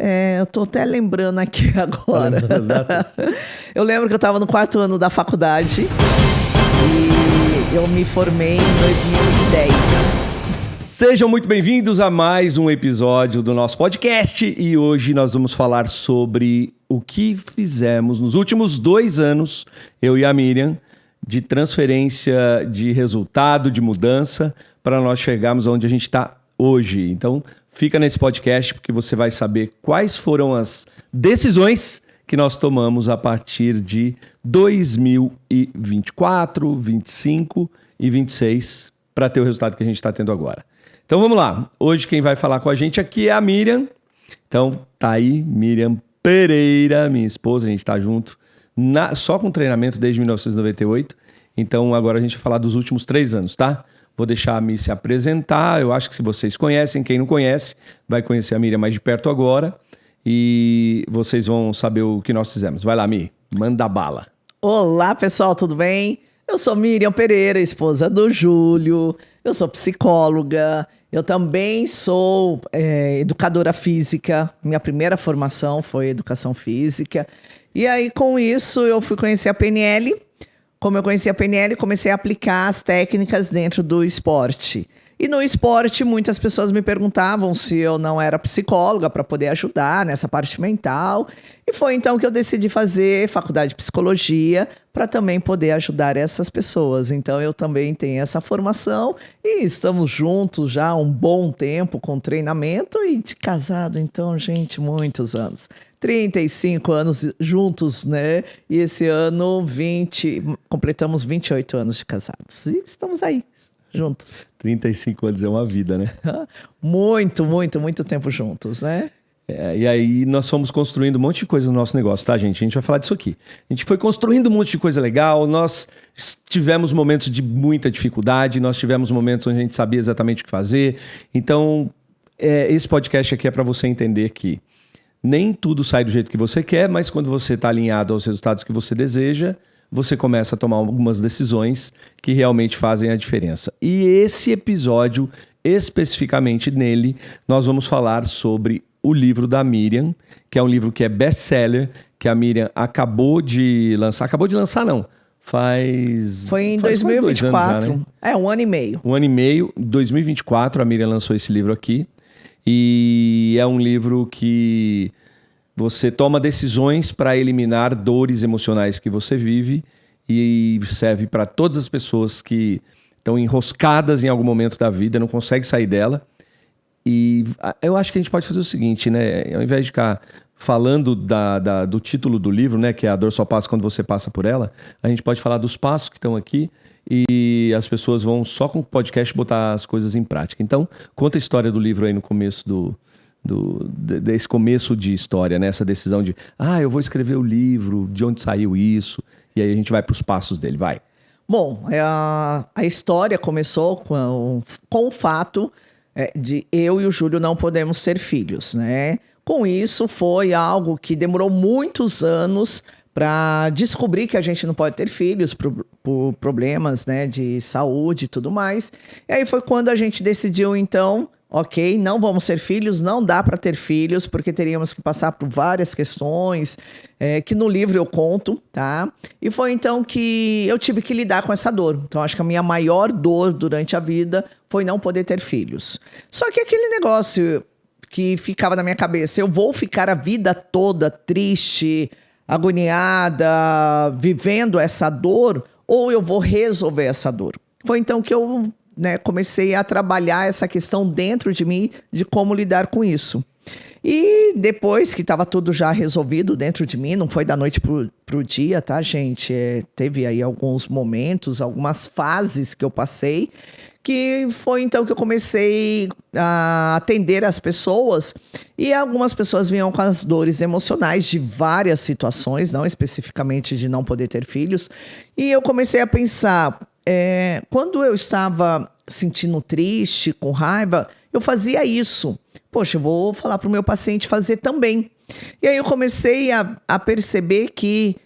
Eu tô até lembrando aqui agora. As datas. Eu lembro que eu estava no 4º ano da faculdade e eu me formei em 2010. Sejam muito bem-vindos a mais um episódio do nosso podcast e hoje nós vamos falar sobre o que fizemos nos últimos 2 anos, eu e a Miriam, de transferência de resultado, de mudança, para nós chegarmos onde a gente está hoje. Então, fica nesse podcast porque você vai saber quais foram as decisões que nós tomamos a partir de 2024, 25 e 26 para ter o resultado que a gente está tendo agora. Então vamos lá. Hoje quem vai falar com a gente aqui é a Miriam. Então tá aí, Miriam Pereira, minha esposa, a gente está junto só com treinamento desde 1998. Então agora a gente vai falar dos últimos 3 anos, tá? Vou deixar a Mi se apresentar. Eu acho que se vocês conhecem, quem não conhece, vai conhecer a Miriam mais de perto agora. E vocês vão saber o que nós fizemos. Vai lá, Mi, manda bala. Olá, pessoal, tudo bem? Eu sou Miriam Pereira, esposa do Júlio. Eu sou psicóloga. Eu também sou educadora física. Minha primeira formação foi educação física. E aí, com isso, eu fui conhecer a PNL. Como eu conheci a PNL, comecei a aplicar as técnicas dentro do esporte. E no esporte, muitas pessoas me perguntavam se eu não era psicóloga para poder ajudar nessa parte mental. E foi então que eu decidi fazer faculdade de psicologia para também poder ajudar essas pessoas. Então eu também tenho essa formação e estamos juntos já há um bom tempo com treinamento e de casado, então, gente, muitos anos. 35 anos juntos, né? E esse ano completamos 28 anos de casados. E estamos aí, juntos. 35 anos é uma vida, né? Muito, muito, muito tempo juntos, né? E aí nós fomos construindo um monte de coisa no nosso negócio, tá, gente? A gente vai falar disso aqui. A gente foi construindo um monte de coisa legal, nós tivemos momentos de muita dificuldade, nós tivemos momentos onde a gente sabia exatamente o que fazer. Então, esse podcast aqui é para você entender que nem tudo sai do jeito que você quer, mas quando você está alinhado aos resultados que você deseja, você começa a tomar algumas decisões que realmente fazem a diferença. E esse episódio, especificamente nele, nós vamos falar sobre o livro da Miriam, que é um livro que é best-seller, que a Miriam acabou de lançar. Acabou de lançar, não. Foi em 2024. 2 anos já, né? 1 ano e meio. 1 ano e meio, 2024, a Miriam lançou esse livro aqui. E é um livro que você toma decisões para eliminar dores emocionais que você vive e serve para todas as pessoas que estão enroscadas em algum momento da vida, não conseguem sair dela. E eu acho que a gente pode fazer o seguinte, né? Ao invés de ficar falando do título do livro, né? Que é A Dor Só Passa Quando Você Passa Por Ela, a gente pode falar dos passos que estão aqui e as pessoas vão só com o podcast botar as coisas em prática. Então, conta a história do livro aí no começo desse começo de história, né? Essa decisão de, eu vou escrever o livro, de onde saiu isso, e aí a gente vai para os passos dele, vai. Bom, a história começou com o fato de eu e o Júlio não podemos ter filhos, né? Com isso, foi algo que demorou muitos anos para descobrir que a gente não pode ter filhos por problemas, né, de saúde e tudo mais. E aí foi quando a gente decidiu, então, ok, não vamos ter filhos, não dá para ter filhos, porque teríamos que passar por várias questões que no livro eu conto, tá? E foi então que eu tive que lidar com essa dor. Então, acho que a minha maior dor durante a vida foi não poder ter filhos. Só que aquele negócio que ficava na minha cabeça, eu vou ficar a vida toda triste, agoniada, vivendo essa dor, ou eu vou resolver essa dor? Foi então que eu comecei a trabalhar essa questão dentro de mim, de como lidar com isso. E depois que estava tudo já resolvido dentro de mim, não foi da noite pro dia, tá, gente? Teve aí alguns momentos, algumas fases que eu passei, que foi então que eu comecei a atender as pessoas, e algumas pessoas vinham com as dores emocionais de várias situações, não especificamente de não poder ter filhos, e eu comecei a pensar, quando eu estava sentindo triste, com raiva, eu fazia isso. Poxa, eu vou falar para o meu paciente fazer também. E aí eu comecei a perceber que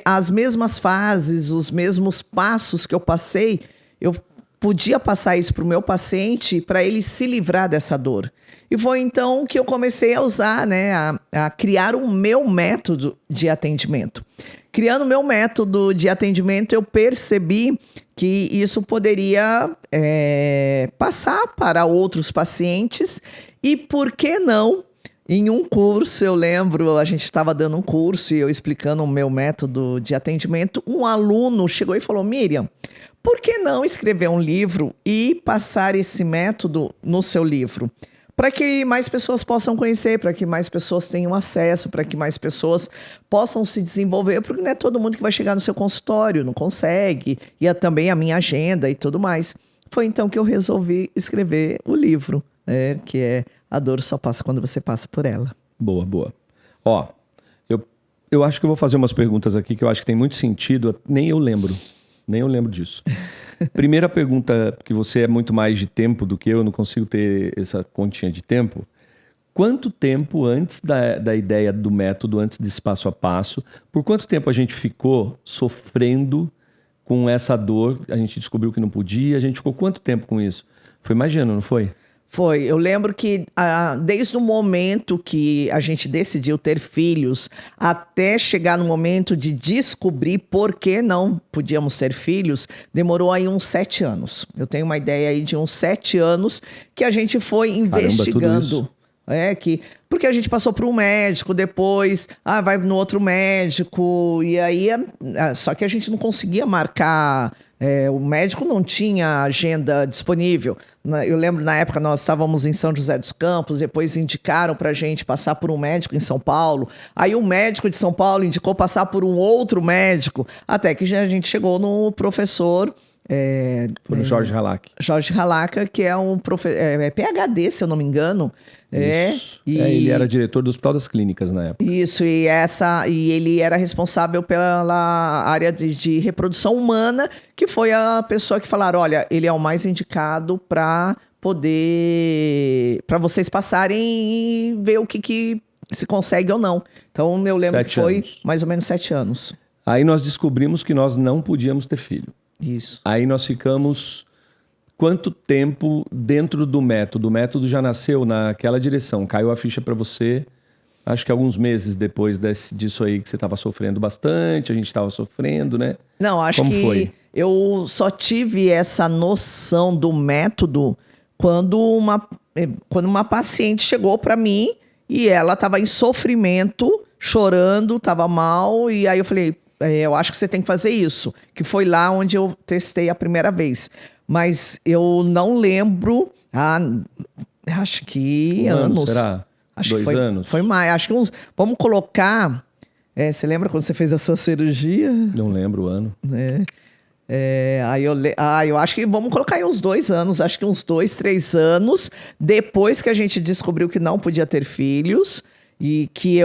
as mesmas fases, os mesmos passos que eu passei, eu podia passar isso para o meu paciente para ele se livrar dessa dor. E foi então que eu comecei a usar, né, a criar o meu método de atendimento. Criando o meu método de atendimento, eu percebi que isso poderia passar para outros pacientes e, por que não, em um curso, eu lembro, a gente estava dando um curso e eu explicando o meu método de atendimento, um aluno chegou e falou: Miriam, por que não escrever um livro e passar esse método no seu livro? Para que mais pessoas possam conhecer, para que mais pessoas tenham acesso, para que mais pessoas possam se desenvolver, porque não é todo mundo que vai chegar no seu consultório, não consegue, e também a minha agenda e tudo mais. Foi então que eu resolvi escrever o livro, que é A Dor Só Passa Quando Você Passa por Ela. Boa, boa. Ó, eu acho que eu vou fazer umas perguntas aqui que eu acho que tem muito sentido, nem eu lembro disso. Primeira pergunta, que você é muito mais de tempo do que eu não consigo ter essa continha de tempo. Quanto tempo antes da ideia do método, antes desse passo a passo, por quanto tempo a gente ficou sofrendo com essa dor? A gente descobriu que não podia, a gente ficou quanto tempo com isso? Foi mais de ano, não foi? Foi. Eu lembro que desde o momento que a gente decidiu ter filhos, até chegar no momento de descobrir por que não podíamos ter filhos, demorou aí uns 7 anos. Eu tenho uma ideia aí de uns 7 anos que a gente foi investigando. Porque a gente passou por um médico, depois vai no outro médico, e aí só que a gente não conseguia marcar. O médico não tinha agenda disponível. Eu lembro, na época, nós estávamos em São José dos Campos, depois indicaram para a gente passar por um médico em São Paulo. Aí o médico de São Paulo indicou passar por um outro médico, até que a gente chegou no professor... Foi no Jorge Halac. Jorge Halac, que é um PhD, se eu não me engano. Ele era diretor do Hospital das Clínicas na época. Isso, e ele era responsável pela área de reprodução humana, que foi a pessoa que falaram: olha, ele é o mais indicado para vocês passarem e ver o que se consegue ou não. Então, eu lembro que foi mais ou menos 7 anos. Aí nós descobrimos que nós não podíamos ter filho. Isso. Aí nós ficamos quanto tempo dentro do método? O método já nasceu naquela direção, caiu a ficha para você, acho que alguns meses depois disso aí que você estava sofrendo bastante, a gente estava sofrendo, né? Não, acho que foi? Eu só tive essa noção do método quando uma paciente chegou para mim e ela estava em sofrimento, chorando, estava mal, e aí eu falei: eu acho que você tem que fazer isso. Que foi lá onde eu testei a primeira vez. Mas eu não lembro. Acho que anos. Será? Acho 2 que anos? Foi mais. Acho que uns. Vamos colocar. Você lembra quando você fez a sua cirurgia? Não lembro o ano. Aí eu acho que vamos colocar aí uns 2 anos. Acho que uns 2, 3 anos. Depois que a gente descobriu que não podia ter filhos. E que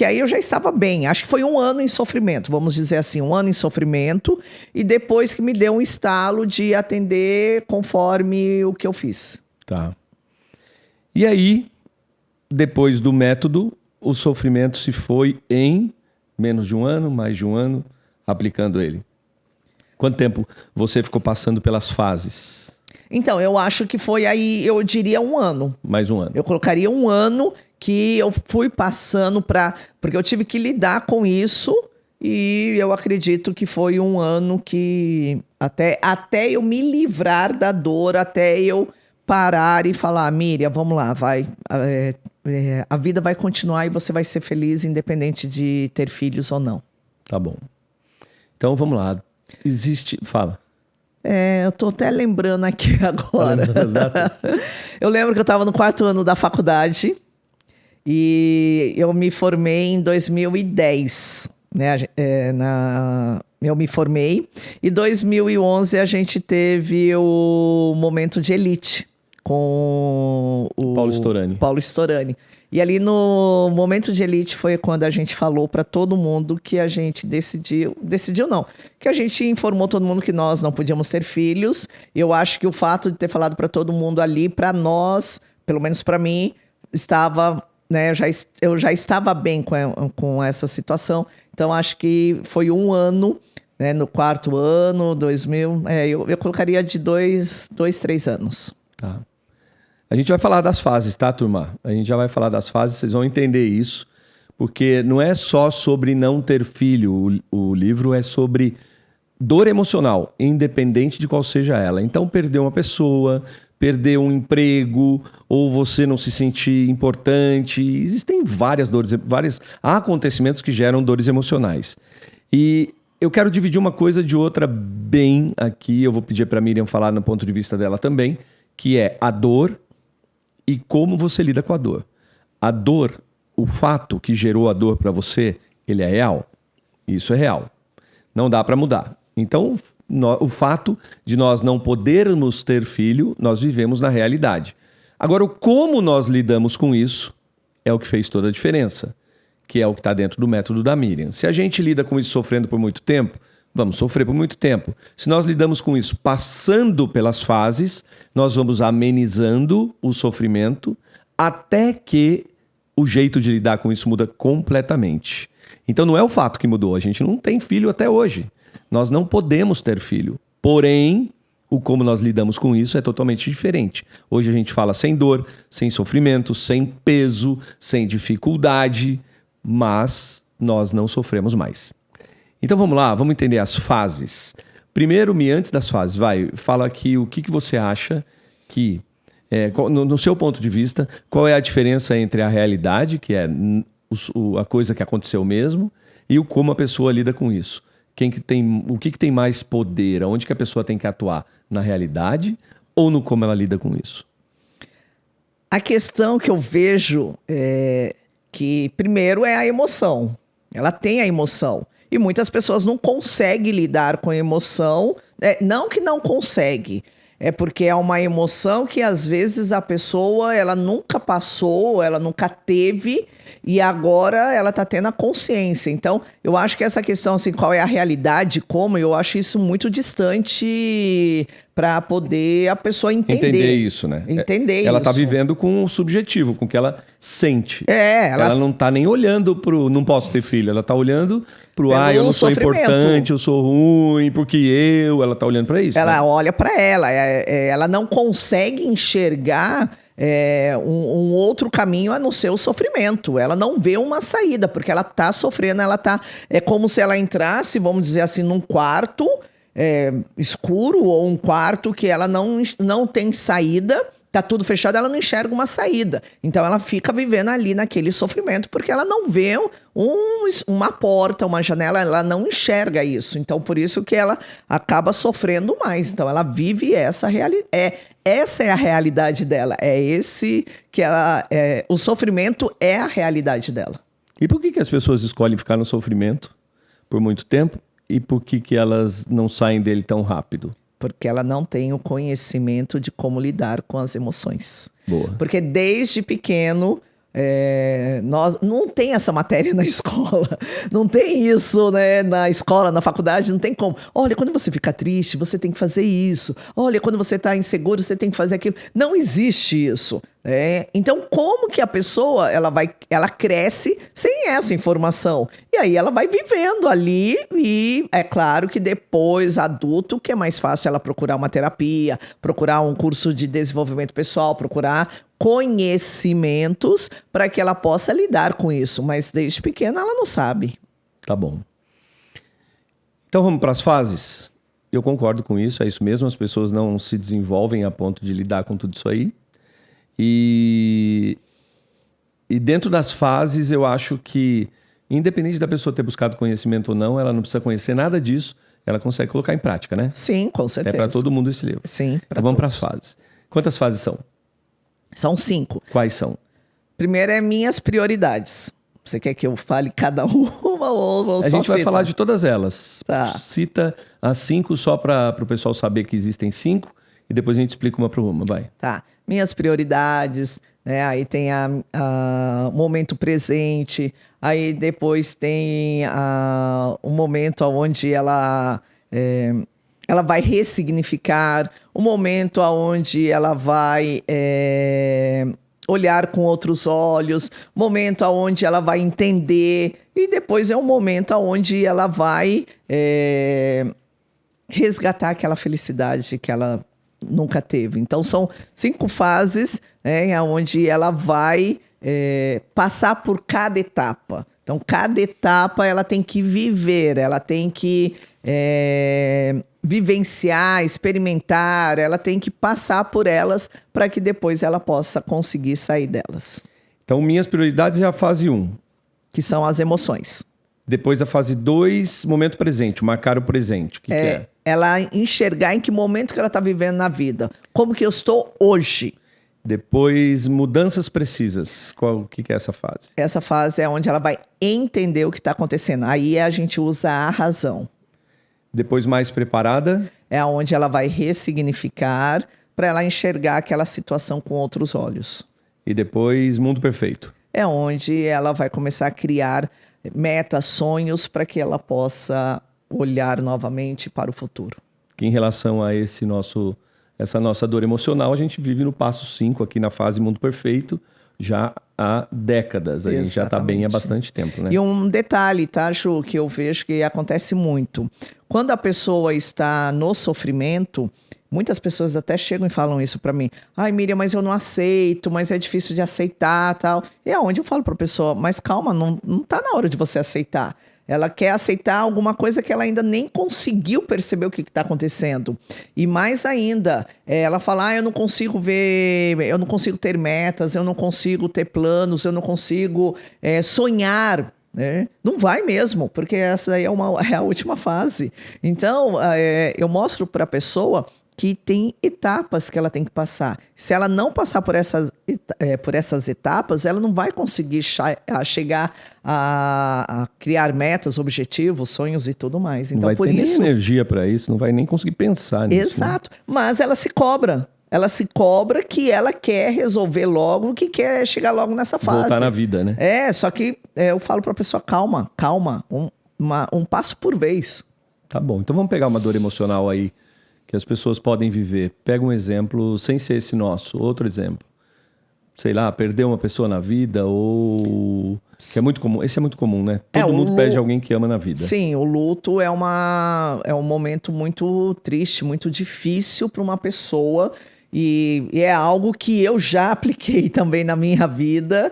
aí eu já estava bem. Acho que foi 1 ano em sofrimento, vamos dizer assim, 1 ano em sofrimento. E depois que me deu um estalo de atender conforme o que eu fiz. Tá. E aí, depois do método, o sofrimento se foi em menos de 1 ano, mais de 1 ano, aplicando ele. Quanto tempo você ficou passando pelas fases? Então, eu acho que foi aí, eu diria 1 ano. Mais 1 ano. Eu colocaria 1 ano que eu fui passando porque eu tive que lidar com isso, e eu acredito que foi 1 ano que até eu me livrar da dor, até eu parar e falar: Miriam, vamos lá, vai, a vida vai continuar e você vai ser feliz independente de ter filhos ou não. Tá bom. Então vamos lá. Fala. Eu tô até lembrando aqui agora. Das datas? Eu lembro que eu estava no 4º ano da faculdade. E eu me formei em 2010, né? Eu me formei. E em 2011 a gente teve o momento de elite com o Paulo Storani. E ali no momento de elite foi quando a gente falou para todo mundo que a gente decidiu não, que a gente informou todo mundo que nós não podíamos ter filhos. Eu acho que o fato de ter falado para todo mundo ali, para nós, pelo menos para mim, estava... eu já estava bem com essa situação. Então, acho que foi 1 ano, né, no 4º ano, 2000... eu colocaria de 2, 3 anos. Tá. A gente vai falar das fases, tá, turma? A gente já vai falar das fases, vocês vão entender isso. Porque não é só sobre não ter filho, o livro é sobre dor emocional, independente de qual seja ela. Então, perder uma pessoa, perder um emprego, ou você não se sentir importante. Existem várias dores, vários acontecimentos que geram dores emocionais. E eu quero dividir uma coisa de outra bem aqui. Eu vou pedir para a Miriam falar no ponto de vista dela também, que é a dor e como você lida com a dor. A dor, o fato que gerou a dor para você, ele é real. Isso é real. Não dá para mudar. Então, o fato de nós não podermos ter filho, nós vivemos na realidade. Agora, o como nós lidamos com isso é o que fez toda a diferença, que é o que está dentro do método da Miriam. Se a gente lida com isso sofrendo por muito tempo, vamos sofrer por muito tempo. Se nós lidamos com isso passando pelas fases, nós vamos amenizando o sofrimento até que o jeito de lidar com isso muda completamente. Então não é o fato que mudou, a gente não tem filho até hoje. Nós não podemos ter filho. Porém, o como nós lidamos com isso é totalmente diferente. Hoje a gente fala sem dor, sem sofrimento, sem peso, sem dificuldade, mas nós não sofremos mais. Então vamos lá, vamos entender as fases. Primeiro, antes das fases, fala aqui o que você acha que, no seu ponto de vista, qual é a diferença entre a realidade, que é a coisa que aconteceu mesmo, e o como a pessoa lida com isso. O que tem mais poder? Onde que a pessoa tem que atuar? Na realidade ou no como ela lida com isso? A questão que eu vejo é que, primeiro, é a emoção. Ela tem a emoção. E muitas pessoas não conseguem lidar com a emoção. Não que não consegue. É porque é uma emoção que, às vezes, a pessoa ela nunca passou, ela nunca teve, e agora ela está tendo a consciência. Então, eu acho que essa questão, assim, qual é a realidade, eu acho isso muito distante para poder a pessoa entender. Entender isso, né? Entender ela isso. está vivendo com o subjetivo, com o que ela sente. Ela não está nem olhando pro não posso ter filho, ela está olhando pro eu não sou importante, eu sou ruim, porque ela está olhando para isso. Ela olha para ela não consegue enxergar um outro caminho a não ser o sofrimento. Ela não vê uma saída, porque ela está sofrendo, é como se ela entrasse, vamos dizer assim, num quarto escuro, ou um quarto que ela não tem saída, tá tudo fechado, ela não enxerga uma saída. Então ela fica vivendo ali naquele sofrimento, porque ela não vê uma porta, uma janela, ela não enxerga isso. Então por isso que ela acaba sofrendo mais. Então ela vive essa realidade. Essa é a realidade dela. O sofrimento é a realidade dela. E por que as pessoas escolhem ficar no sofrimento por muito tempo? E por que elas não saem dele tão rápido? Porque ela não tem o conhecimento de como lidar com as emoções. Boa. Porque desde pequeno, nós não tem essa matéria na escola. Não tem isso, né? Na escola, na faculdade, não tem como. Olha, quando você fica triste, você tem que fazer isso. Olha, quando você está inseguro, você tem que fazer aquilo. Não existe isso. Então, como que a pessoa ela cresce sem essa informação? E aí ela vai vivendo ali, e é claro que depois, adulto, que é mais fácil ela procurar uma terapia, procurar um curso de desenvolvimento pessoal, procurar conhecimentos para que ela possa lidar com isso. Mas desde pequena ela não sabe. Tá bom. Então vamos para as fases? Eu concordo com isso, é isso mesmo. As pessoas não se desenvolvem a ponto de lidar com tudo isso aí. E dentro das fases, eu acho que, independente da pessoa ter buscado conhecimento ou não, ela não precisa conhecer nada disso, ela consegue colocar em prática, né? Sim, com certeza. É para todo mundo esse livro. Sim, então vamos para as fases. Quantas fases são? São 5. Quais são? Primeiro é minhas prioridades. Você quer que eu fale cada uma ou A gente vai falar de todas elas. Tá. Cita as 5 só para o pessoal saber que existem 5 e depois a gente explica uma por uma, vai. Tá. Minhas prioridades, né? Aí tem o momento presente, aí depois tem o momento onde ela vai ressignificar, o momento onde ela vai olhar com outros olhos, momento onde ela vai entender, e depois é um momento onde ela vai resgatar aquela felicidade que ela nunca teve. Então, são 5 fases, né, onde ela vai passar por cada etapa. Então, cada etapa ela tem que viver, ela tem que vivenciar, experimentar, ela tem que passar por elas para que depois ela possa conseguir sair delas. Então, minhas prioridades é a fase 1. Que são as emoções. Depois a fase 2, momento presente, marcar o presente. O que é? Ela enxergar em que momento que ela está vivendo na vida. Como que eu estou hoje. Depois, mudanças precisas. O que é essa fase? Essa fase é onde ela vai entender o que está acontecendo. Aí a gente usa a razão. Depois, mais preparada? É onde ela vai ressignificar para ela enxergar aquela situação com outros olhos. E depois, mundo perfeito. É onde ela vai começar a criar metas, sonhos, para que ela possa olhar novamente para o futuro. Que em relação a essa nossa dor emocional, a gente vive no passo 5 aqui na fase mundo perfeito, já há décadas. A gente já está bem há bastante tempo, né? E um detalhe, tá, Ju, que eu vejo que acontece muito. Quando a pessoa está no sofrimento, muitas pessoas até chegam e falam isso para mim. Ai, Miriam, mas eu não aceito, mas é difícil de aceitar, tal. E é onde eu falo para a pessoa, mas calma, não tá na hora de você aceitar. Ela quer aceitar alguma coisa que ela ainda nem conseguiu perceber o que está acontecendo. E mais ainda, ela fala, eu não consigo ver, eu não consigo ter metas, eu não consigo ter planos, eu não consigo sonhar. Né? Não vai mesmo, porque essa aí é a última fase. Então, eu mostro para a pessoa que tem etapas que ela tem que passar. Se ela não passar por essas etapas, ela não vai conseguir chegar a criar metas, objetivos, sonhos e tudo mais. Então, não vai ter nem energia para isso, não vai nem conseguir pensar nisso. Exato, né? Mas ela se cobra. Ela se cobra que ela quer resolver logo, que quer chegar logo nessa fase. Voltar na vida, né? Só que eu falo para a pessoa, calma, um passo por vez. Tá bom, então vamos pegar uma dor emocional aí, que as pessoas podem viver. Pega um exemplo, sem ser esse nosso, outro exemplo. Sei lá, perder uma pessoa na vida ou... Que é muito comum. Esse é muito comum, né? Todo mundo perde alguém que ama na vida. Sim, o luto é um momento muito triste, muito difícil para uma pessoa e é algo que eu já apliquei também na minha vida,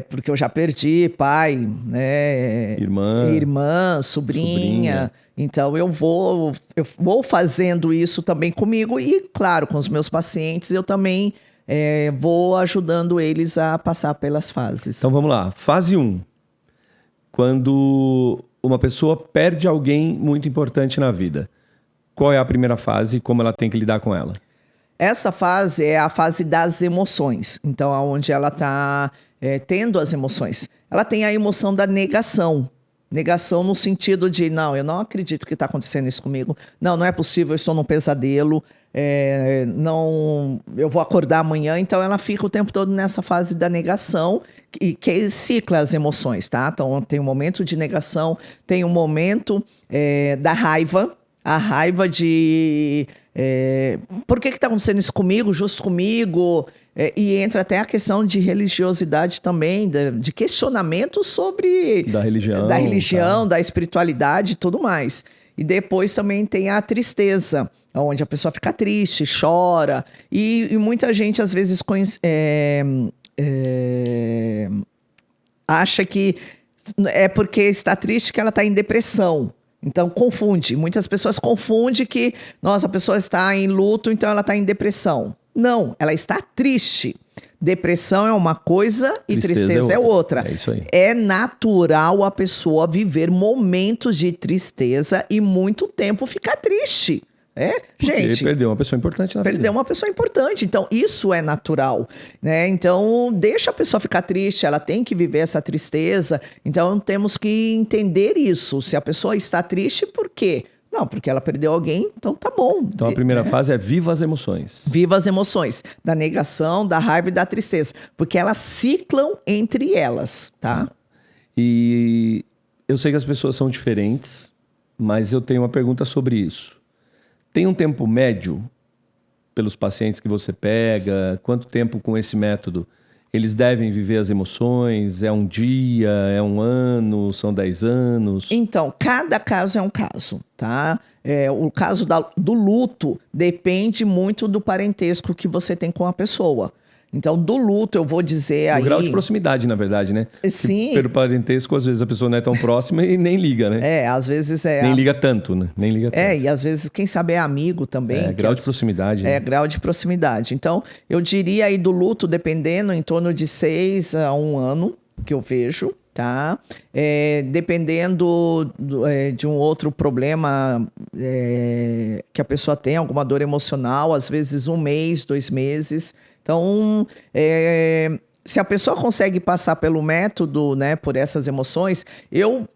porque eu já perdi pai, né? Irmã, sobrinha. Então eu vou fazendo isso também comigo e, claro, com os meus pacientes eu também vou ajudando eles a passar pelas fases. Então vamos lá. Fase 1. Quando uma pessoa perde alguém muito importante na vida. Qual é a primeira fase e como ela tem que lidar com ela? Essa fase é a fase das emoções. Então, onde ela está tendo as emoções. Ela tem a emoção da negação. Negação no sentido de, não, eu não acredito que está acontecendo isso comigo. Não é possível, eu estou num pesadelo. Eu vou acordar amanhã. Então, ela fica o tempo todo nessa fase da negação, que cicla as emoções, tá? Então, tem um momento de negação, tem um momento da raiva. A raiva de... por que está acontecendo isso comigo, justo comigo? E entra até a questão de religiosidade também, de questionamento sobre... Da religião, da espiritualidade e tudo mais. E depois também tem a tristeza, onde a pessoa fica triste, chora. E muita gente, às vezes, acha que é porque está triste que ela está em depressão. Então, confunde. Muitas pessoas confundem que, nossa, a pessoa está em luto, então ela está em depressão. Não, ela está triste. Depressão é uma coisa e tristeza é outra. É isso aí. É natural a pessoa viver momentos de tristeza e muito tempo ficar triste. Gente, perdeu uma pessoa importante na vida. Perdeu uma pessoa importante, então isso é natural, né? Então deixa a pessoa ficar triste, ela tem que viver essa tristeza, então temos que entender isso. Se a pessoa está triste, por quê? Não, porque ela perdeu alguém, então tá bom. Então a primeira fase é viva as emoções. Viva as emoções, da negação, da raiva e da tristeza, porque elas ciclam entre elas, tá? E eu sei que as pessoas são diferentes, mas eu tenho uma pergunta sobre isso. Tem um tempo médio pelos pacientes que você pega? Quanto tempo com esse método Eles devem viver as emoções? É um dia? É um ano? São 10 anos? Então, cada caso é um caso, tá? O caso do luto depende muito do parentesco que você tem com a pessoa. Então, do luto, eu vou dizer aí... O grau de proximidade, na verdade, né? Sim. Que, pelo parentesco, às vezes a pessoa não é tão próxima e nem liga, né? Às vezes é... Nem liga tanto, né? Nem liga tanto. E às vezes, quem sabe, é amigo também. Grau de proximidade. Né? Grau de proximidade. Então, eu diria aí do luto, dependendo, em torno de 6 a 1 ano, que eu vejo, tá? Dependendo de um outro problema que a pessoa tem, alguma dor emocional, às vezes 1 mês, 2 meses. Então, se a pessoa consegue passar pelo método, né, por essas emoções, eu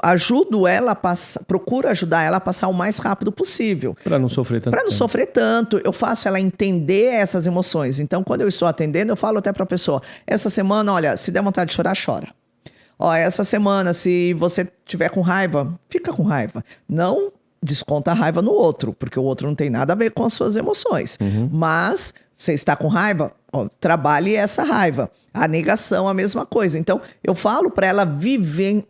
ajudo ela a passar, procuro ajudar ela a passar o mais rápido possível. Para não sofrer tanto. Para não sofrer tanto, eu faço ela entender essas emoções. Então, quando eu estou atendendo, eu falo até para a pessoa, essa semana, olha, se der vontade de chorar, chora. Essa semana, se você tiver com raiva, fica com raiva. Não desconta a raiva no outro, porque o outro não tem nada a ver com as suas emoções. Mas, você está com raiva, trabalhe essa raiva. A negação, a mesma coisa. Então, eu falo para ela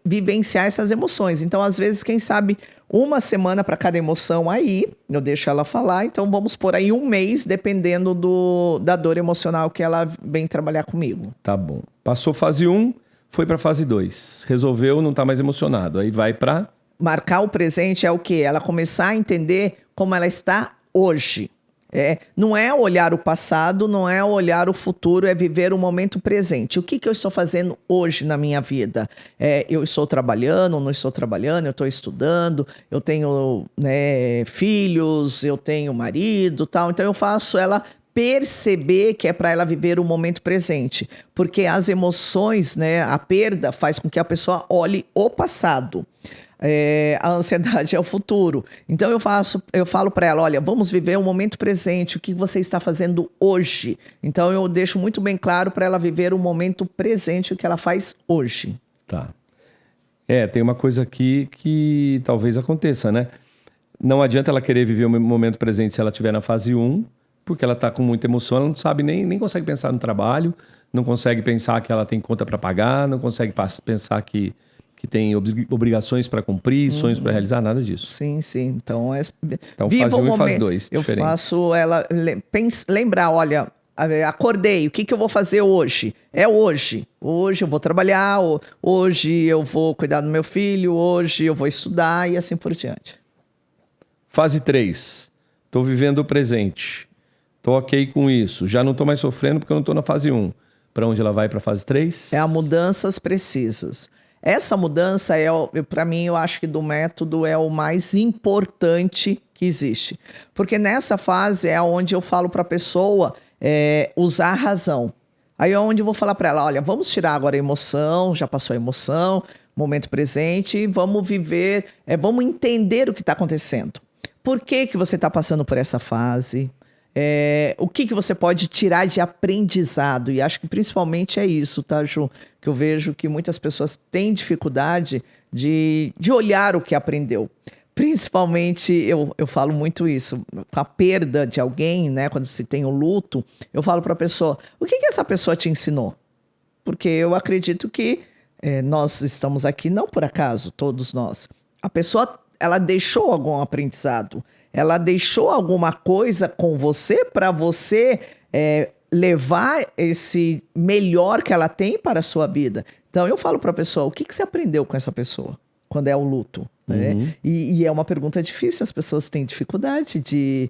vivenciar essas emoções. Então, às vezes, quem sabe, 1 semana para cada emoção aí, eu deixo ela falar. Então, vamos por aí 1 mês, dependendo da dor emocional que ela vem trabalhar comigo. Tá bom. Passou fase 1, foi para fase 2. Resolveu, não tá mais emocionado. Aí vai para... Marcar o presente é o quê? Ela começar a entender como ela está hoje. Não é olhar o passado, não é olhar o futuro, é viver o momento presente. O que eu estou fazendo hoje na minha vida? Eu estou trabalhando, não estou trabalhando, eu estou estudando, eu tenho filhos, eu tenho marido, tal. Então eu faço ela perceber que é para ela viver o momento presente. Porque as emoções, a perda faz com que a pessoa olhe o passado. A ansiedade é o futuro. Então eu falo para ela, olha, vamos viver o momento presente, o que você está fazendo hoje. Então eu deixo muito bem claro para ela viver o momento presente, o que ela faz hoje. Tá. Tem uma coisa aqui que talvez aconteça, né? Não adianta ela querer viver o momento presente se ela estiver na fase 1, porque ela está com muita emoção, ela não sabe nem consegue pensar no trabalho, não consegue pensar que ela tem conta para pagar, não consegue pensar que tem obrigações para cumprir, sonhos para realizar, nada disso. Sim. Então fase 1 e fase 2, eu faço ela lembrar, olha, acordei, o que eu vou fazer hoje? É hoje. Hoje eu vou trabalhar, hoje eu vou cuidar do meu filho, hoje eu vou estudar e assim por diante. Fase 3. Estou vivendo o presente. Estou ok com isso. Já não estou mais sofrendo porque eu não estou na fase 1. Para onde ela vai para a fase 3? É a mudanças precisas. Essa mudança, para mim, eu acho que do método é o mais importante que existe. Porque nessa fase é onde eu falo para a pessoa usar a razão. Aí é onde eu vou falar para ela, olha, vamos tirar agora a emoção, já passou a emoção, momento presente, e vamos viver, vamos entender o que está acontecendo. Por que você está passando por essa fase? O que você pode tirar de aprendizado? E acho que principalmente é isso, tá, Ju? Que eu vejo que muitas pessoas têm dificuldade de olhar o que aprendeu. Principalmente, eu falo muito isso, com a perda de alguém, né? Quando se tem o luto, eu falo para a pessoa, o que essa pessoa te ensinou? Porque eu acredito que nós estamos aqui não por acaso, todos nós. A pessoa, ela deixou algum aprendizado. Ela deixou alguma coisa com você para você levar esse melhor que ela tem para a sua vida. Então, eu falo para a pessoa, o que você aprendeu com essa pessoa quando é o luto? Né? E é uma pergunta difícil, as pessoas têm dificuldade de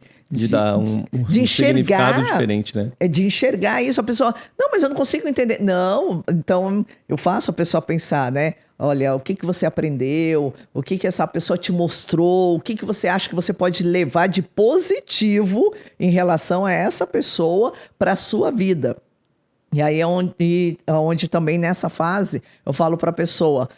dar um significado diferente, né? De enxergar isso. A pessoa, não, mas eu não consigo entender. Não, então eu faço a pessoa pensar, né? Olha, o que você aprendeu? O que essa pessoa te mostrou? O que você acha que você pode levar de positivo em relação a essa pessoa para a sua vida? E aí é onde também nessa fase eu falo para a pessoa,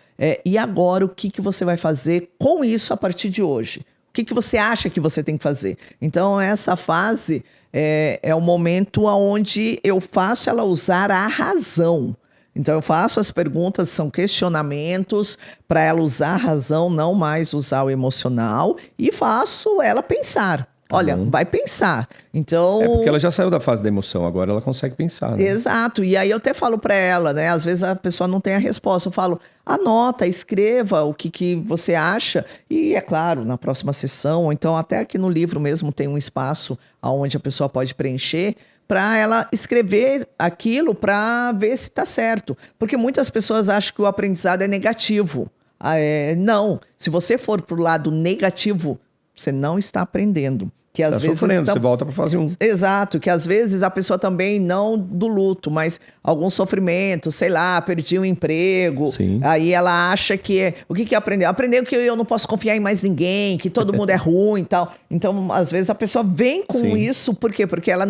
e agora o que você vai fazer com isso a partir de hoje? O que você acha que você tem que fazer? Então essa fase é o momento onde eu faço ela usar a razão. Então eu faço as perguntas, são questionamentos para ela usar a razão, não mais usar o emocional, e faço ela pensar. Olha, vai pensar. Então... É porque ela já saiu da fase da emoção, agora ela consegue pensar, né? Exato. E aí eu até falo para ela, né? Às vezes a pessoa não tem a resposta. Eu falo, anota, escreva o que você acha. E é claro, na próxima sessão, ou então até aqui no livro mesmo tem um espaço onde a pessoa pode preencher para ela escrever aquilo para ver se está certo. Porque muitas pessoas acham que o aprendizado é negativo. Não. Se você for para o lado negativo, você não está aprendendo. Que às vezes sofrendo, você volta para fase 1. Exato, que às vezes a pessoa também não do luto, mas algum sofrimento, sei lá, perdi um emprego. Sim. Aí ela acha que... O que aprendeu? Aprendeu que eu não posso confiar em mais ninguém, que todo mundo é ruim e tal. Então, às vezes a pessoa vem com Sim. isso, por quê? Porque ela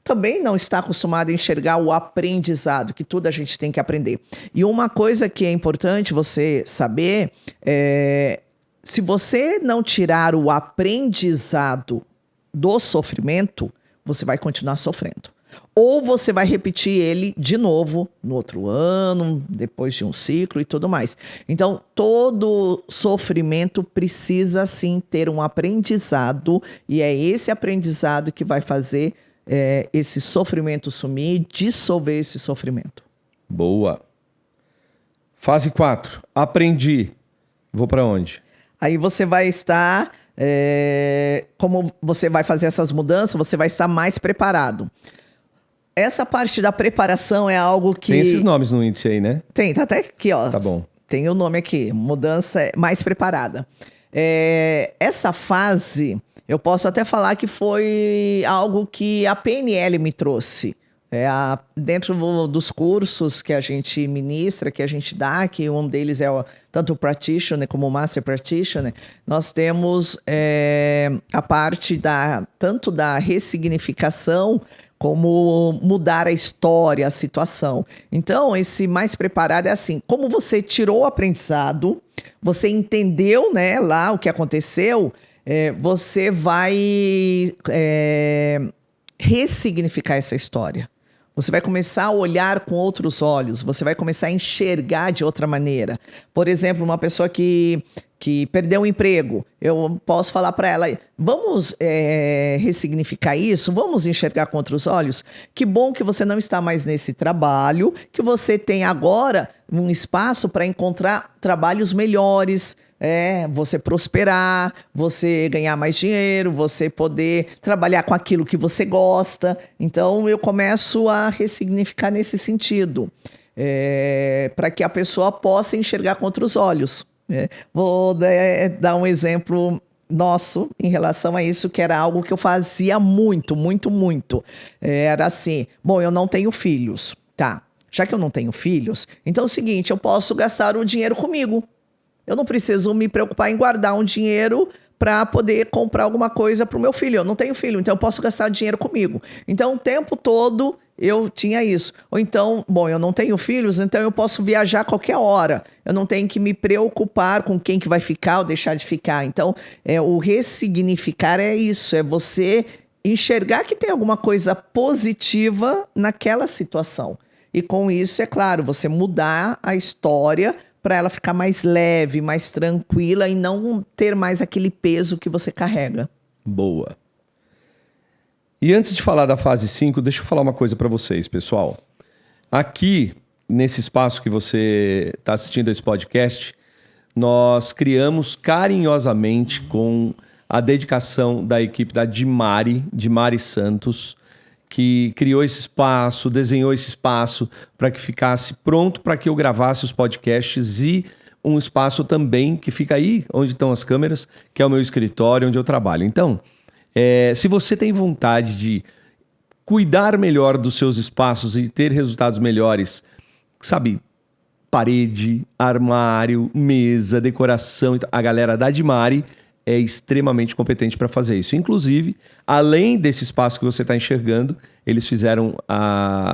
também não está acostumada a enxergar o aprendizado, que tudo a gente tem que aprender. E uma coisa que é importante você saber se você não tirar o aprendizado do sofrimento, você vai continuar sofrendo. Ou você vai repetir ele de novo no outro ano, depois de um ciclo e tudo mais. Então, todo sofrimento precisa sim ter um aprendizado, e é esse aprendizado que vai fazer esse sofrimento sumir, dissolver esse sofrimento. Boa. Fase 4. Aprendi. Vou para onde? Aí você vai estar... como você vai fazer essas mudanças, você vai estar mais preparado. Essa parte da preparação é algo que... Tem esses nomes no índice aí, né? Tem, tá até aqui, ó. Tá bom. Tem o nome aqui, mudança mais preparada. Essa fase, eu posso até falar que foi algo que a PNL me trouxe. Dentro dos cursos que a gente ministra, que a gente dá, que um deles é tanto o Practitioner como o Master Practitioner, nós temos a parte tanto da ressignificação como mudar a história, a situação. Então, esse mais preparado é assim, como você tirou o aprendizado, você entendeu, né, lá o que aconteceu, você vai ressignificar essa história. Você vai começar a olhar com outros olhos, você vai começar a enxergar de outra maneira. Por exemplo, uma pessoa que perdeu um emprego, eu posso falar para ela, vamos ressignificar isso, vamos enxergar com outros olhos. Que bom que você não está mais nesse trabalho, que você tem agora um espaço para encontrar trabalhos melhores, você prosperar, você ganhar mais dinheiro, você poder trabalhar com aquilo que você gosta. Então, eu começo a ressignificar nesse sentido, para que a pessoa possa enxergar com outros olhos. Vou dar um exemplo nosso em relação a isso, que era algo que eu fazia muito, muito, muito. Era assim, bom, eu não tenho filhos, tá? Já que eu não tenho filhos, então é o seguinte, eu posso gastar o dinheiro comigo. Eu não preciso me preocupar em guardar um dinheiro para poder comprar alguma coisa para o meu filho. Eu não tenho filho, então eu posso gastar dinheiro comigo. Então, o tempo todo eu tinha isso. Ou então, bom, eu não tenho filhos, então eu posso viajar a qualquer hora. Eu não tenho que me preocupar com quem que vai ficar ou deixar de ficar. Então, o ressignificar é isso, é você enxergar que tem alguma coisa positiva naquela situação. E com isso, é claro, você mudar a história para ela ficar mais leve, mais tranquila e não ter mais aquele peso que você carrega. Boa. E antes de falar da fase 5, deixa eu falar uma coisa para vocês, pessoal. Aqui, nesse espaço que você está assistindo a esse podcast, nós criamos carinhosamente com a dedicação da equipe da Dimari Santos, que criou esse espaço, desenhou esse espaço para que ficasse pronto para que eu gravasse os podcasts e um espaço também que fica aí onde estão as câmeras, que é o meu escritório, onde eu trabalho. Então, se você tem vontade de cuidar melhor dos seus espaços e ter resultados melhores, sabe, parede, armário, mesa, decoração, a galera da Dimari é extremamente competente para fazer isso. Inclusive, além desse espaço que você está enxergando, eles fizeram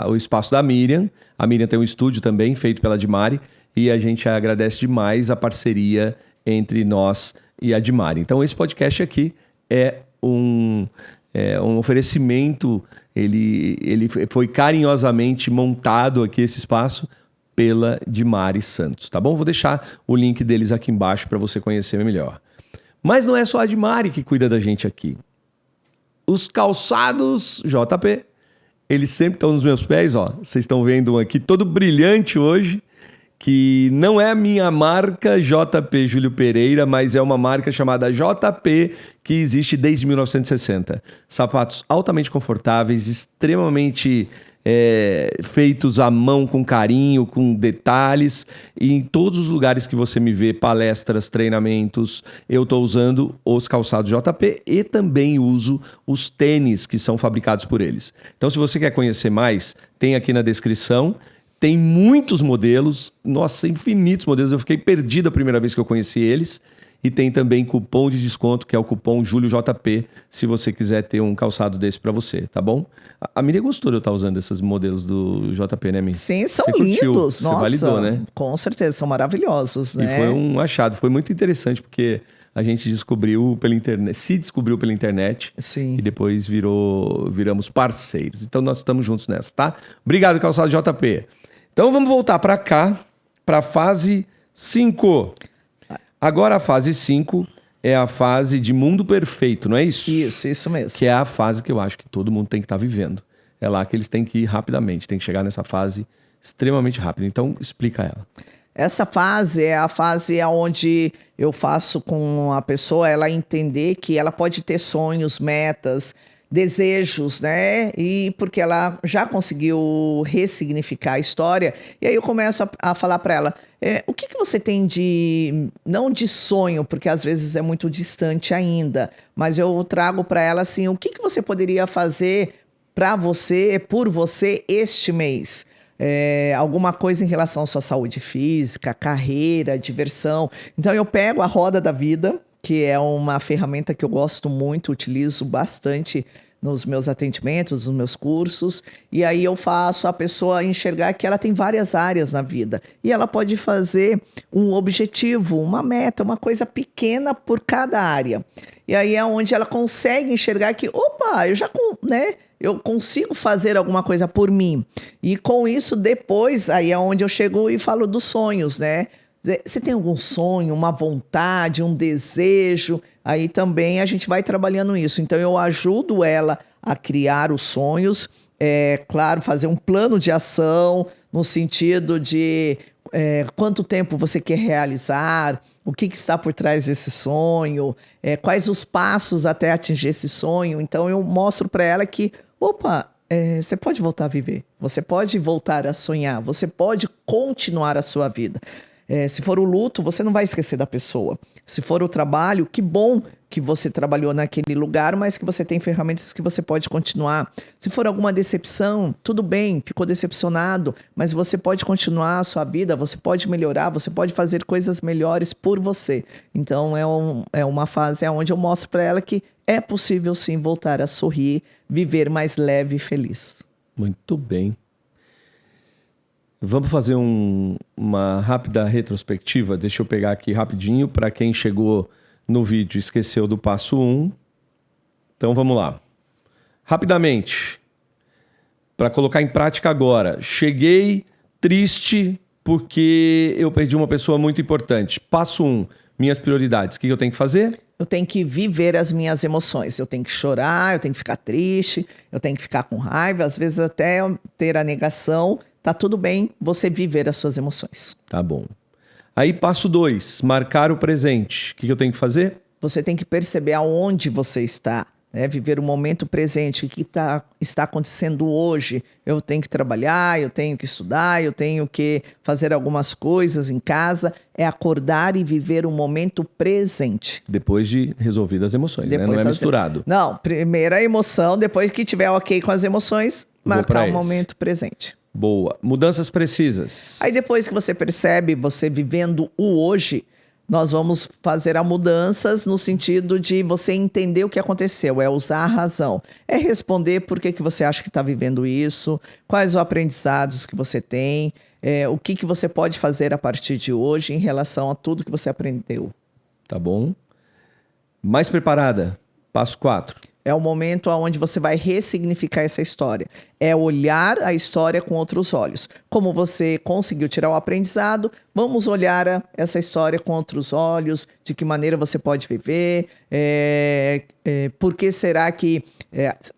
o espaço da Miriam. A Miriam tem um estúdio também, feito pela Dimari, e a gente agradece demais a parceria entre nós e a Dimari. Então, esse podcast aqui é um oferecimento, ele foi carinhosamente montado aqui, esse espaço, pela Dimari Santos, tá bom? Vou deixar o link deles aqui embaixo para você conhecer melhor. Mas não é só a Dimari que cuida da gente aqui. Os calçados JP, eles sempre estão nos meus pés, ó. Vocês estão vendo um aqui todo brilhante hoje, que não é a minha marca JP Júlio Pereira, mas é uma marca chamada JP, que existe desde 1960. Sapatos altamente confortáveis, extremamente feitos à mão, com carinho, com detalhes. E em todos os lugares que você me vê, palestras, treinamentos, eu estou usando os calçados JP e também uso os tênis que são fabricados por eles. Então, se você quer conhecer mais, tem aqui na descrição. Tem muitos modelos, nossa, infinitos modelos. Eu fiquei perdido a primeira vez que eu conheci eles. E tem também cupom de desconto, que é o cupom JúlioJP, se você quiser ter um calçado desse para você, tá bom? A Miriam gostou de eu estar usando esses modelos do JP, né, Miriam? Sim, são você curtiu, lindos. você Nossa, validou, né? Com certeza, são maravilhosos, né? E foi um achado, foi muito interessante, porque a gente descobriu pela internet, se descobriu pela internet. Sim. E depois viramos parceiros. Então nós estamos juntos nessa, tá? Obrigado, calçado JP. Então vamos voltar para cá, para a fase 5. Agora a fase 5 é a fase de mundo perfeito, não é isso? Isso mesmo. Que é a fase que eu acho que todo mundo tem que estar vivendo. É lá que eles têm que ir rapidamente, tem que chegar nessa fase extremamente rápido. Então explica ela. Essa fase é a fase onde eu faço com a pessoa ela entender que ela pode ter sonhos, metas, desejos, né? E porque ela já conseguiu ressignificar a história, e aí eu começo a falar para ela, o que você tem não de sonho, porque às vezes é muito distante ainda, mas eu trago para ela assim, o que você poderia fazer para você, por você este mês? Alguma coisa em relação à sua saúde física, carreira, diversão. Então eu pego a roda da vida, que é uma ferramenta que eu gosto muito, utilizo bastante nos meus atendimentos, nos meus cursos, e aí eu faço a pessoa enxergar que ela tem várias áreas na vida, e ela pode fazer um objetivo, uma meta, uma coisa pequena por cada área. E aí é onde ela consegue enxergar que, opa, eu consigo fazer alguma coisa por mim. E com isso, depois, aí é onde eu chego e falo dos sonhos, né? Você tem algum sonho, uma vontade, um desejo? Aí também a gente vai trabalhando isso. Então eu ajudo ela a criar os sonhos, claro, fazer um plano de ação no sentido de quanto tempo você quer realizar, o que está por trás desse sonho, quais os passos até atingir esse sonho. Então eu mostro para ela que, opa, você pode voltar a viver, você pode voltar a sonhar, você pode continuar a sua vida. Se for o luto, você não vai esquecer da pessoa. Se for o trabalho, que bom que você trabalhou naquele lugar, mas que você tem ferramentas que você pode continuar. Se for alguma decepção, tudo bem, ficou decepcionado, mas você pode continuar a sua vida, você pode melhorar, você pode fazer coisas melhores por você. Então é uma fase onde eu mostro para ela que é possível sim voltar a sorrir, viver mais leve e feliz. Muito bem. Vamos fazer uma rápida retrospectiva. Deixa eu pegar aqui rapidinho para quem chegou no vídeo e esqueceu do passo 1. Então vamos lá. Rapidamente, para colocar em prática agora. Cheguei triste porque eu perdi uma pessoa muito importante. Passo 1, minhas prioridades. O que eu tenho que fazer? Eu tenho que viver as minhas emoções. Eu tenho que chorar, eu tenho que ficar triste, eu tenho que ficar com raiva, às vezes até ter a negação. Tá tudo bem você viver as suas emoções. Tá bom. Aí passo 2, marcar o presente. O que eu tenho que fazer? Você tem que perceber aonde você está, né? Viver o momento presente, o que está acontecendo hoje. Eu tenho que trabalhar, eu tenho que estudar, eu tenho que fazer algumas coisas em casa. É acordar e viver o momento presente. Depois de resolvidas as emoções, né? Não é misturado. Não, primeiro a emoção, depois que tiver ok com as emoções, marcar o momento presente. Boa. Mudanças precisas. Aí depois que você percebe, você vivendo o hoje, nós vamos fazer as mudanças no sentido de você entender o que aconteceu, é usar a razão. É responder por que você acha que está vivendo isso, quais os aprendizados que você tem, o que você pode fazer a partir de hoje em relação a tudo que você aprendeu. Tá bom. Mais preparada. Passo 4. É o momento onde você vai ressignificar essa história. É olhar a história com outros olhos. Como você conseguiu tirar o aprendizado, vamos olhar essa história com outros olhos, de que maneira você pode viver, por que será que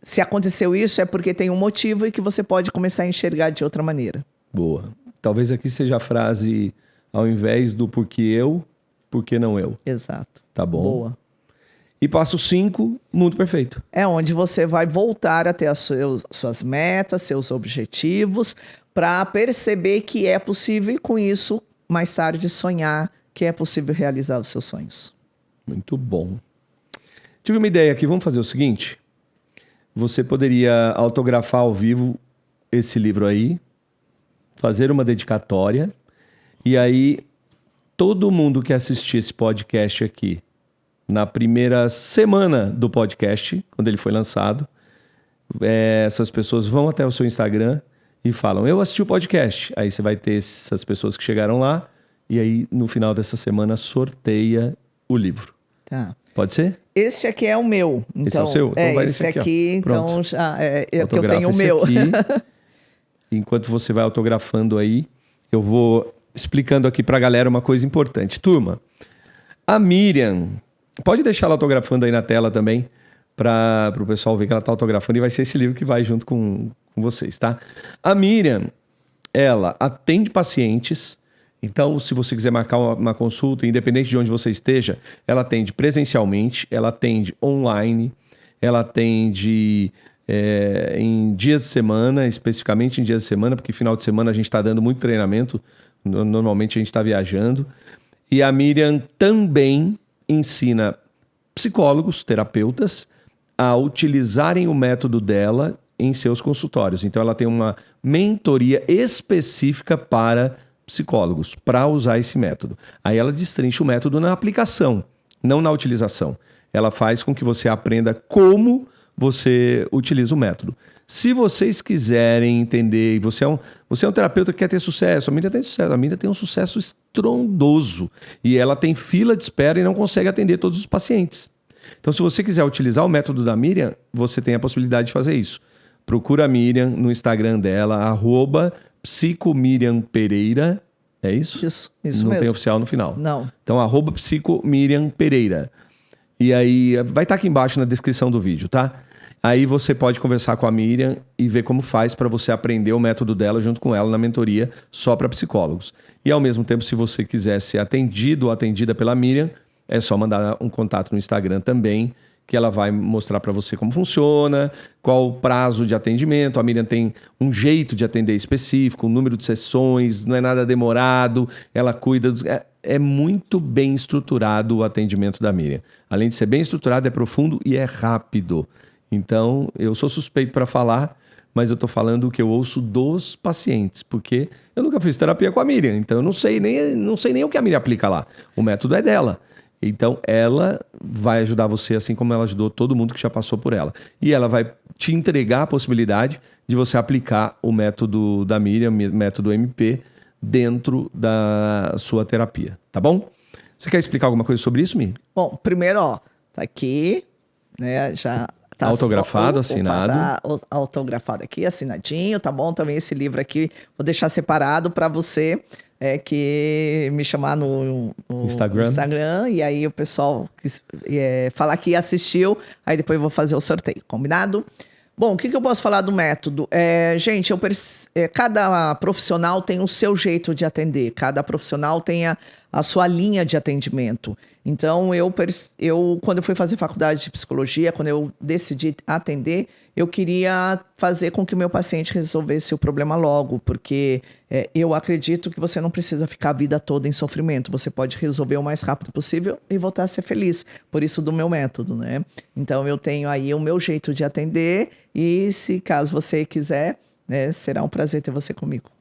Se aconteceu isso, é porque tem um motivo e que você pode começar a enxergar de outra maneira. Boa. Talvez aqui seja a frase, ao invés do porque eu, porque não eu. Exato. Tá bom. Boa. E passo 5, mundo perfeito. É onde você vai voltar a ter suas metas, seus objetivos, para perceber que é possível e com isso, mais tarde, sonhar que é possível realizar os seus sonhos. Muito bom. Tive uma ideia aqui, vamos fazer o seguinte? Você poderia autografar ao vivo esse livro aí, fazer uma dedicatória, e aí todo mundo que assistir esse podcast aqui, na primeira semana do podcast, quando ele foi lançado, essas pessoas vão até o seu Instagram e falam, eu assisti o podcast. Aí você vai ter essas pessoas que chegaram lá, e aí no final dessa semana sorteia o livro. Tá. Pode ser? Este aqui é o meu. Então, esse é o seu? Então vai esse nesse aqui, então Pronto. já que eu Autografa tenho o esse meu. aqui. Enquanto você vai autografando aí, eu vou explicando aqui pra galera uma coisa importante. Turma, a Miriam, pode deixar ela autografando aí na tela também, para o pessoal ver que ela tá autografando, e vai ser esse livro que vai junto com vocês, tá? A Miriam, ela atende pacientes. Então, se você quiser marcar uma consulta, independente de onde você esteja, ela atende presencialmente, ela atende online, ela atende em dias de semana, especificamente em dias de semana, porque final de semana a gente está dando muito treinamento, normalmente a gente está viajando. E a Miriam também ensina psicólogos, terapeutas, a utilizarem o método dela em seus consultórios. Então, ela tem uma mentoria específica para psicólogos para usar esse método. Aí ela destrincha o método na aplicação, não na utilização. Ela faz com que você aprenda como você utiliza o método. Se vocês quiserem entender, e você é um terapeuta que quer ter sucesso, a Miriam tem sucesso, a Miriam tem um sucesso estrondoso e ela tem fila de espera e não consegue atender todos os pacientes. Então, se você quiser utilizar o método da Miriam, você tem a possibilidade de fazer isso. Procura a Miriam no Instagram dela, @psicomiriampereira, é isso? Isso Não mesmo. tem oficial no final. Não. Então, @psicomiriampereira. E aí, vai estar aqui embaixo na descrição do vídeo, tá? Aí você pode conversar com a Miriam e ver como faz para você aprender o método dela junto com ela na mentoria só para psicólogos. E ao mesmo tempo, se você quiser ser atendido ou atendida pela Miriam, é só mandar um contato no Instagram também, que ela vai mostrar para você como funciona, qual o prazo de atendimento. A Miriam tem um jeito de atender específico, um número de sessões, não é nada demorado, ela cuida dos... É muito bem estruturado o atendimento da Miriam. Além de ser bem estruturado, é profundo e é rápido. Então, eu sou suspeito para falar, mas eu estou falando o que eu ouço dos pacientes, porque eu nunca fiz terapia com a Miriam, então eu não sei nem o que a Miriam aplica lá. O método é dela. Então, ela vai ajudar você assim como ela ajudou todo mundo que já passou por ela. E ela vai te entregar a possibilidade de você aplicar o método da Miriam, método MP, dentro da sua terapia, tá bom? Você quer explicar alguma coisa sobre isso, Mi? Bom, primeiro, tá aqui, né, já... Tá autografado, assinado. Tá autografado aqui, assinadinho, tá bom? Também esse livro aqui, vou deixar separado para você que me chamar no Instagram. E aí o pessoal falar que assistiu, aí depois eu vou fazer o sorteio, combinado? Bom, o que eu posso falar do método? Gente, cada profissional tem o seu jeito de atender, cada profissional tem a sua linha de atendimento. Então, quando eu fui fazer faculdade de psicologia, quando eu decidi atender, eu queria fazer com que o meu paciente resolvesse o problema logo, porque eu acredito que você não precisa ficar a vida toda em sofrimento, você pode resolver o mais rápido possível e voltar a ser feliz, por isso do meu método, né? Então, eu tenho aí o meu jeito de atender e se caso você quiser, né, será um prazer ter você comigo.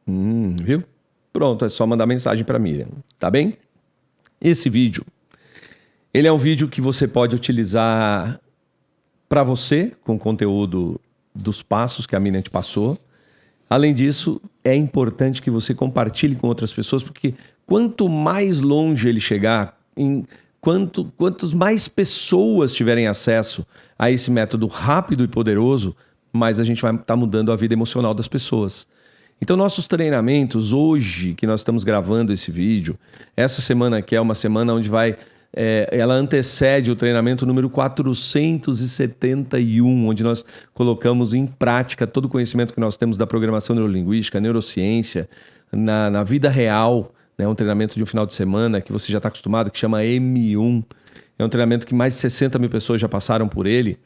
Viu? Pronto, é só mandar mensagem para Miriam, tá bem? Esse vídeo, ele é um vídeo que você pode utilizar para você, com conteúdo dos passos que a Miriam te passou. Além disso, é importante que você compartilhe com outras pessoas, porque quanto mais longe ele chegar, quantos mais pessoas tiverem acesso a esse método rápido e poderoso, mais a gente vai estar mudando a vida emocional das pessoas. Então, nossos treinamentos, hoje que nós estamos gravando esse vídeo, essa semana aqui é uma semana onde vai ela antecede o treinamento número 471, onde nós colocamos em prática todo o conhecimento que nós temos da programação neurolinguística, neurociência, na vida real, né? Um treinamento de um final de semana que você já está acostumado, que chama M1. É um treinamento que mais de 60 mil pessoas já passaram por ele.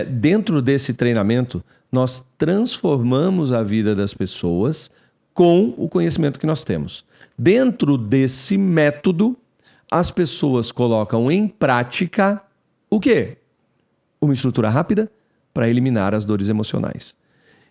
Dentro desse treinamento, nós transformamos a vida das pessoas com o conhecimento que nós temos. Dentro desse método, as pessoas colocam em prática o quê? Uma estrutura rápida para eliminar as dores emocionais.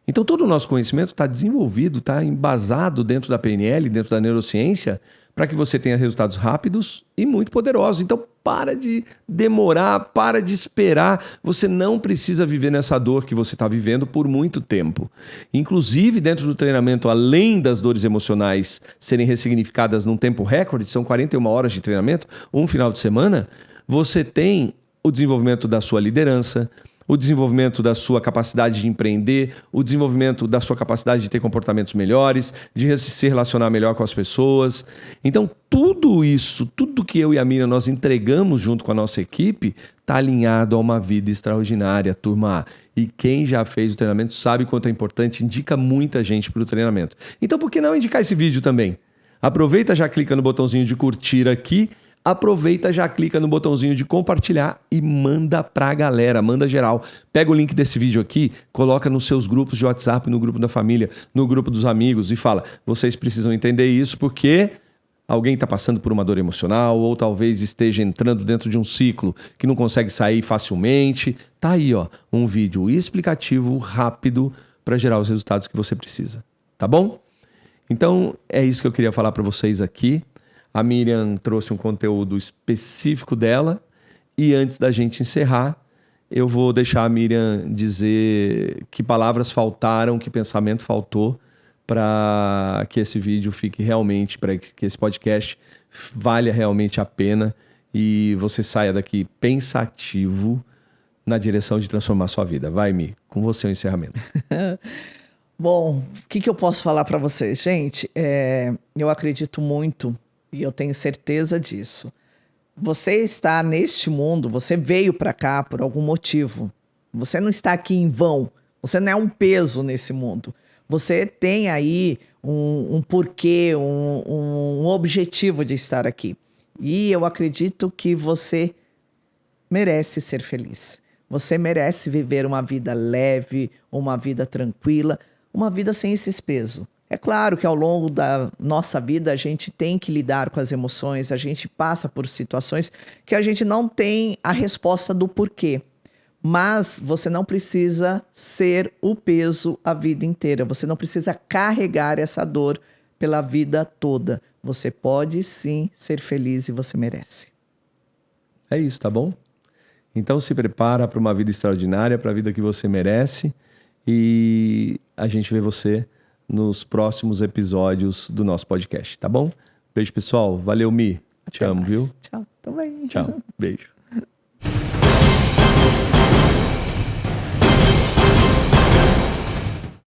Então, todo o nosso conhecimento está desenvolvido, está embasado dentro da PNL, dentro da neurociência, para que você tenha resultados rápidos e muito poderosos. Então, para de demorar, para de esperar. Você não precisa viver nessa dor que você está vivendo por muito tempo. Inclusive, dentro do treinamento, além das dores emocionais serem ressignificadas num tempo recorde, são 41 horas de treinamento, um final de semana, você tem o desenvolvimento da sua liderança, o desenvolvimento da sua capacidade de empreender, o desenvolvimento da sua capacidade de ter comportamentos melhores, de se relacionar melhor com as pessoas. Então, tudo isso, tudo que eu e a Miriam nós entregamos junto com a nossa equipe, está alinhado a uma vida extraordinária, turma. E quem já fez o treinamento sabe quanto é importante, indica muita gente para o treinamento. Então, por que não indicar esse vídeo também? Aproveita, já clica no botãozinho de curtir aqui, aproveita, já clica no botãozinho de compartilhar e manda pra galera, manda geral. Pega o link desse vídeo aqui, coloca nos seus grupos de WhatsApp, no grupo da família, no grupo dos amigos e fala, vocês precisam entender isso porque alguém está passando por uma dor emocional ou talvez esteja entrando dentro de um ciclo que não consegue sair facilmente. Tá aí, ó, um vídeo explicativo, rápido, para gerar os resultados que você precisa. Tá bom? Então, é isso que eu queria falar para vocês aqui. A Miriam trouxe um conteúdo específico dela e antes da gente encerrar, eu vou deixar a Miriam dizer que palavras faltaram, que pensamento faltou para que esse vídeo fique realmente, para que esse podcast valha realmente a pena e você saia daqui pensativo na direção de transformar a sua vida. Vai, Mi, com você o encerramento. Bom, o que eu posso falar para vocês? Gente, eu acredito muito e eu tenho certeza disso. Você está neste mundo, você veio para cá por algum motivo. Você não está aqui em vão. Você não é um peso nesse mundo. Você tem aí um porquê, um objetivo de estar aqui. E eu acredito que você merece ser feliz. Você merece viver uma vida leve, uma vida tranquila, uma vida sem esses pesos. É claro que ao longo da nossa vida a gente tem que lidar com as emoções, a gente passa por situações que a gente não tem a resposta do porquê. Mas você não precisa ser o peso a vida inteira, você não precisa carregar essa dor pela vida toda. Você pode sim ser feliz e você merece. É isso, tá bom? Então se prepara para uma vida extraordinária, para a vida que você merece e a gente vê você nos próximos episódios do nosso podcast, tá bom? Beijo, pessoal. Valeu, Mi. Te amo, viu? Tchau, também. Tchau. Beijo.